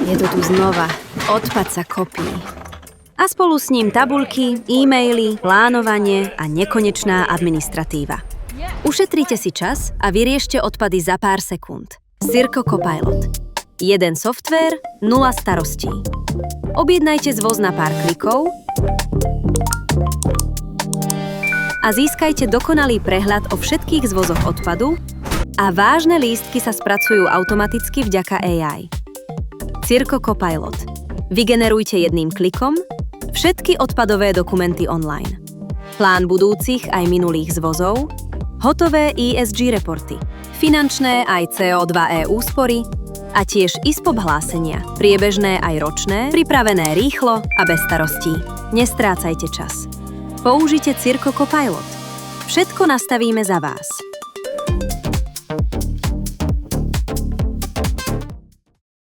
Je to tu znova. Odpad sa kopí. A spolu s ním tabuľky, e-maily, plánovanie a nekonečná administratíva. Ušetrite si čas a vyriešte odpady za pár sekúnd. Circo Copilot. Jeden softvér, 0 starostí. Objednajte zvoz na pár klikov a získajte dokonalý prehľad o všetkých zvozoch odpadu a vážne lístky sa spracujú automaticky vďaka AI. Circo Copilot. Vygenerujte jedným klikom všetky odpadové dokumenty online. Plán budúcich aj minulých zvozov, hotové ESG reporty, finančné aj CO2 úspory a tiež ISPOP hlásenia, priebežné aj ročné, pripravené rýchlo a bez starostí. Nestrácajte čas. Použite Circo Copilot. Všetko nastavíme za vás.